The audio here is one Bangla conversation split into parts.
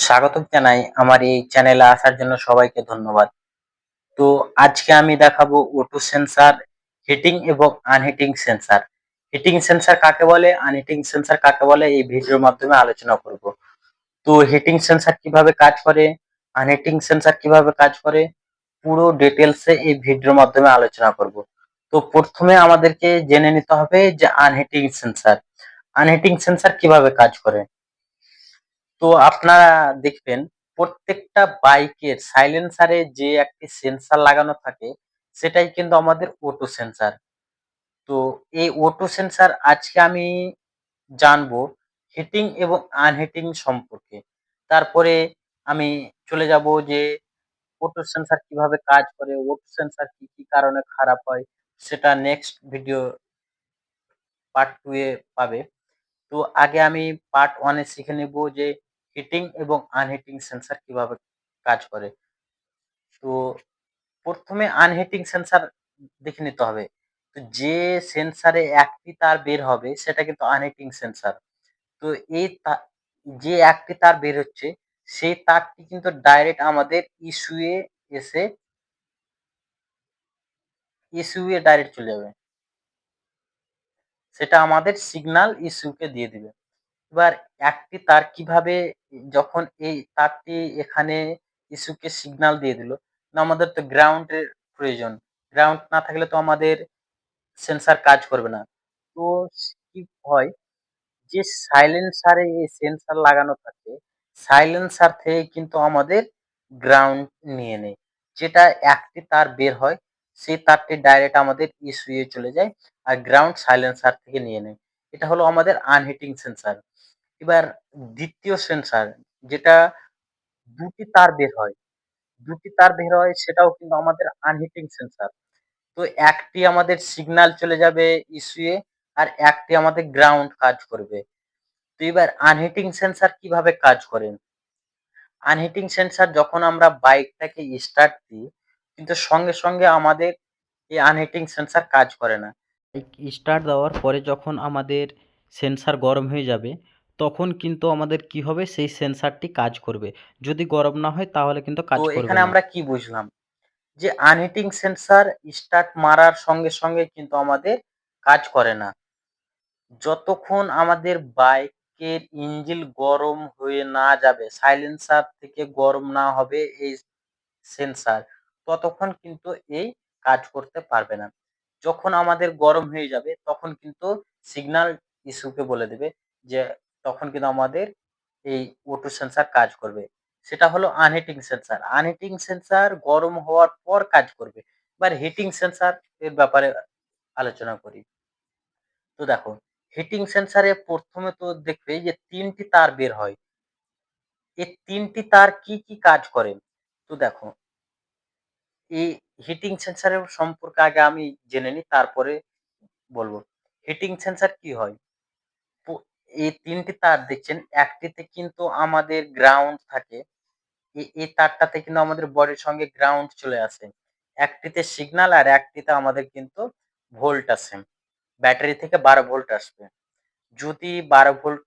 স্বাগতম জানাই আমার এই চ্যানেলে আসার জন্য সবাইকে ধন্যবাদ। তো আজকে আমি দেখাবো O2 সেন্সর, হিটিং এবং আনহিটিং সেন্সর। হিটিং সেন্সর কাকে বলে, আনহিটিং সেন্সর কাকে বলে এই ভিডিওর মাধ্যমে আলোচনা করব। তো হিটিং সেন্সর কিভাবে কাজ করে, আনহিটিং সেন্সর কিভাবে কাজ করে, পুরো ডিটেলসে এই ভিডিওর মাধ্যমে আলোচনা করব। তো প্রথমে আমাদেরকে জেনে নিতে হবে যে আনহিটিং সেন্সর। আনহিটিং সেন্সর কিভাবে কাজ করে। তো আপনারা দেখবেন প্রত্যেকটা বাইকের সাইলেন্সারে যে একটি সেন্সর লাগানো থাকে সেটাই কিন্তু আমাদের অটো সেন্সর। তো এই অটো সেন্সর আজকে আমি জানবো হিটিং এবং আনহিটিং সম্পর্কে। তারপরে আমি চলে যাব যে অটো সেন্সর কিভাবে কাজ করে, অটো সেন্সর কি কি কারণে খারাপ হয় সেটা নেক্সট ভিডিও পার্ট 2 এ পাবে। তো আগে আমি পার্ট 1 এ শিখে নেব যে হিটিং এবং আনহিটিং সেন্সর কিভাবে কাজ করে। তো প্রথমে আনহিটিং সেন্সর দেখে নিতে হবে। তো যে সেন্সরে একটি তার বের হবে সেটা কিন্তু আনহিটিং সেন্সর। তো এই যে একটি তার বের হচ্ছে সেই তারটি কিন্তু ডাইরেক্ট আমাদের এসে ইস্যু এ ডাইরেক্ট চলে যাবে। সেটা আমাদের সিগন্যাল ইস্যুকে দিয়ে দিবে। এবার একটি তার কিভাবে যখন এই তারটি এখানে ইস্যুকে সিগন্যাল দিয়ে দিল, না আমাদের তো গ্রাউন্ড এর প্রয়োজন। গ্রাউন্ড না থাকলে তো আমাদের সেন্সর কাজ করবে না। তো কি হয় যে সাইলেন্সারে এই সেন্সর লাগানো থাকে, সাইলেন্সার থেকে কিন্তু আমাদের গ্রাউন্ড নিয়ে নেয়। যেটা একটি তার বের হয়, সেই তারটি ডাইরেক্ট আমাদের ইস্যু চলে যায়। আর গ্রাউন্ড সাইলেন্সার থেকে নিয়ে নেয়। এটা হলো আমাদের আনহিটিং সেন্সর। এবার দ্বিতীয় সেন্সর যেটা ২ টি তার বের হয়, ২ টি তার বের হয় সেটাও কিন্তু আমাদের আনহিটিং সেন্সর। তো একটি আমাদের সিগন্যাল চলে যাবে ইস্যু আর একটি আমাদের গ্রাউন্ড কাজ করবে। তো এবার আনহিটিং সেন্সর কিভাবে কাজ করে? আনহিটিং সেন্সর যখন আমরা বাইকটাকে স্টার্ট দিই, কিন্তু সঙ্গে সঙ্গে আমাদের এই আনহিটিং সেন্সর কাজ করে না। বাইক স্টার্ট দেওয়ার পরে যখন আমাদের সেন্সর গরম হয়ে যাবে, তখন কিন্তু আমাদের কি হবে সেই সেন্সরটি কাজ করবে। যদি গরম না হয় তাহলে কিন্তু কাজ করবে এখানে না। আমরা কি বুঝলাম? যে আনহিটিং সেন্সর স্টার্ট মারার সঙ্গে সঙ্গে কিন্তু আমাদের কাজ করে না। যতক্ষণ আমাদের বাইকের ইঞ্জিন গরম হয়ে না যাবে, সাইলেন্সার থেকে গরম না হবে এই সেন্সার, ততক্ষণ কিন্তু এই কাজ করতে পারবে না। যখন আমাদের গরম হয়ে যাবে তখন কিন্তু সিগন্যাল ইস্যুকে বলে দেবে যে তখন কিন্তু আমাদের এই অটো সেন্সার কাজ করবে। সেটা হলো আনহিটিং সেন্সার। আনহিটিং সেন্সার গরম হওয়ার পর কাজ করবে। এবার হিটিং সেন্সার এর ব্যাপারে আলোচনা করি। তো দেখো, হিটিং সেন্সারে ১ম এ তো দেখবে যে ৩ টি তার বের হয়। এই ৩ টি তার কি কি কাজ করে? তো দেখো, এই হিটিং সেন্সরের সম্পর্কে আগে আমি জেনে নিই তারপরে বলব। হিটিং সেন্সর কি হয়? পো এই ৩ টি তার দেখছেন, একটিতে কিন্তু আমাদের গ্রাউন্ড থাকে। এই তারটাতে কিন্তু আমাদের বডির সঙ্গে গ্রাউন্ড চলে আসে। একটিতে সিগন্যাল আর একটিতে আমাদের কিন্তু ভোল্ট আসে। ব্যাটারি থেকে ১২ ভোল্ট আসবে। যদি ১২ ভোল্ট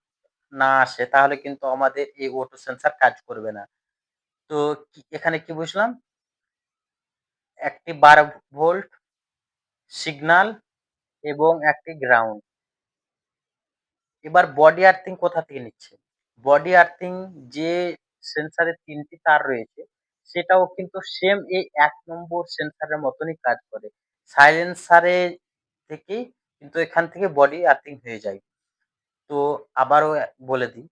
না আসে তাহলে কিন্তু আমাদের এই অটো সেন্সর কাজ করবে না। তো এখানে কি বুঝলাম? একটি ১২ ভোল্ট সিগন্যাল এবং একটি গ্রাউন্ড। এবার বডি আর্থিং কোথা থেকে নিচ্ছে? বডি আর্থিং যে সেন্সরের ৩ টি তার রয়েছে সেটাও কিন্তু সেম এই ১ নম্বর সেন্সরের মতনই কাজ করে। সাইলেন্সারে থেকেই কিন্তু এখান থেকে বডি আর্থিং হয়ে যায়। তো আবারও বলে দিই,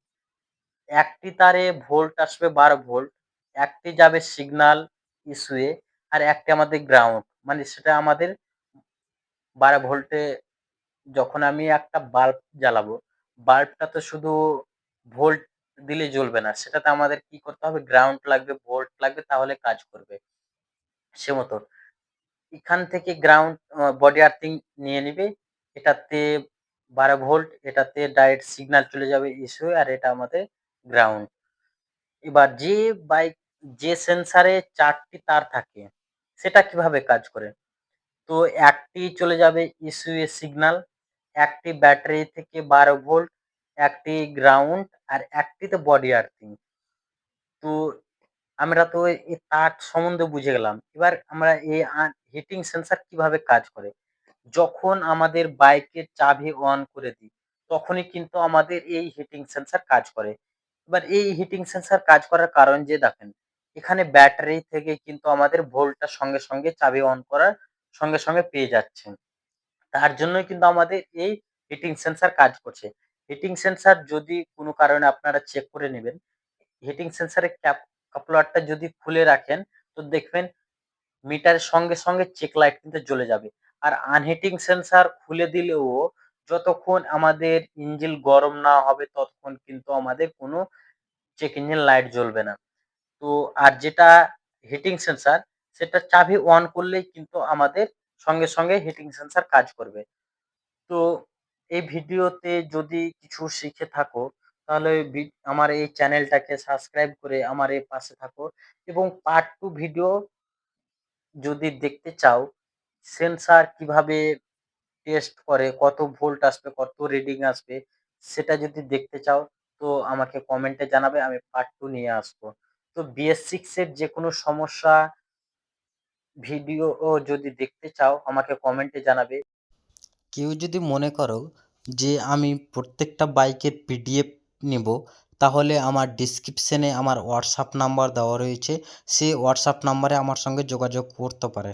একটি তারে ভোল্ট আসবে ১২ ভোল্ট, একটি যাবে সিগন্যাল ইস্যু আর একটি আমাদের গ্রাউন্ড। মানে সেটা আমাদের ১২ ভোল্টে যখন আমি একটা বাল্ব জ্বালাবো, বাল্বটা তো শুধু ভোল্ট দিলে জ্বলবে না। সেটাতে আমাদের কি করতে হবে? গ্রাউন্ড লাগবে, ভোল্ট লাগবে তাহলে কাজ করবে। সে মতো এখান থেকে গ্রাউন্ড বডি আর্থিং নিয়ে নিবে। এটাতে ১২ ভোল্ট, এটাতে ডাইরেক্ট সিগন্যাল চলে যাবে ইস্যু আর এটা আমাদের গ্রাউন্ড। এবার যে সেন্সারে ৪ টি তার থাকে, সেটা কিভাবে কাজ করে? তো একটি চলে যাবে ইস্যু সিগন্যাল, একটি ব্যাটারি থেকে ১২ ভোল্ট, একটি গ্রাউন্ড আর একটিতে বডি আর্থিং। তো আমরা তো এই তার সম্বন্ধে বুঝে গেলাম। এবার আমরা এই হিটিং সেন্সর কিভাবে কাজ করে। যখন আমাদের বাইকের চাবি অন করে দিই, তখনই কিন্তু আমাদের এই হিটিং সেন্সর কাজ করে। এবার এই হিটিং সেন্সর কাজ করার কারণ যে দেখেন, এখানে ব্যাটারি থেকে কিন্তু আমাদের ভোল্টটা সঙ্গে, সঙ্গে চাবি অন করার সঙ্গে, সঙ্গে পেয়ে যাচ্ছেন। তার জন্যই কিন্তু আমাদের এই হিটিং সেন্সর কাজ করছে। হিটিং সেন্সর যদি কোনো কারণে আপনারা চেক করে নিবেন। হিটিং সেন্সরের কাপলারটা যদি খুলে রাখেন, তো দেখবেন মিটারের সঙ্গে, সঙ্গে চেক লাইট কিন্তু জ্বলে যাবে। আর আনহিটিং সেন্সর খুলে দিলেও যতক্ষণ আমাদের ইঞ্জিন গরম না হবে ততক্ষণ কিন্তু আমাদের কোনো চেক ইঞ্জিন লাইট জ্বলবে না। তো আর যেটা হিটিং সেন্সর সেটা চাবি অন করলেই কিন্তু আমাদের সঙ্গে, সঙ্গে হিটিং সেন্সর কাজ করবে। তো এই ভিডিওতে যদি কিছু শিখে থাকো তাহলে আমার এই চ্যানেলটাকে সাবস্ক্রাইব করে আমার এই পাশে থাকো এবং পার্ট 2 ভিডিও যদি দেখতে চাও, সেন্সর কিভাবে টেস্ট করে, কত ভোল্ট আসবে, কত রিডিং আসবে, সেটা যদি দেখতে চাও তো আমাকে কমেন্টে জানাবে। আমি পার্ট 2 নিয়ে আসবো। তো BS6 এর যেকোনো সমস্যা ভিডিও যদি দেখতে চাও আমাকে কমেন্টে জানাবে। কেউ যদি মনে করো যে আমি প্রত্যেকটা বাইকের PDF নেব, তাহলে আমার ডেসক্রিপশনে আমার WhatsApp নাম্বার দেওয়া রয়েছে। সেই WhatsApp নাম্বারে আমার সঙ্গে যোগাযোগ করতে পারে।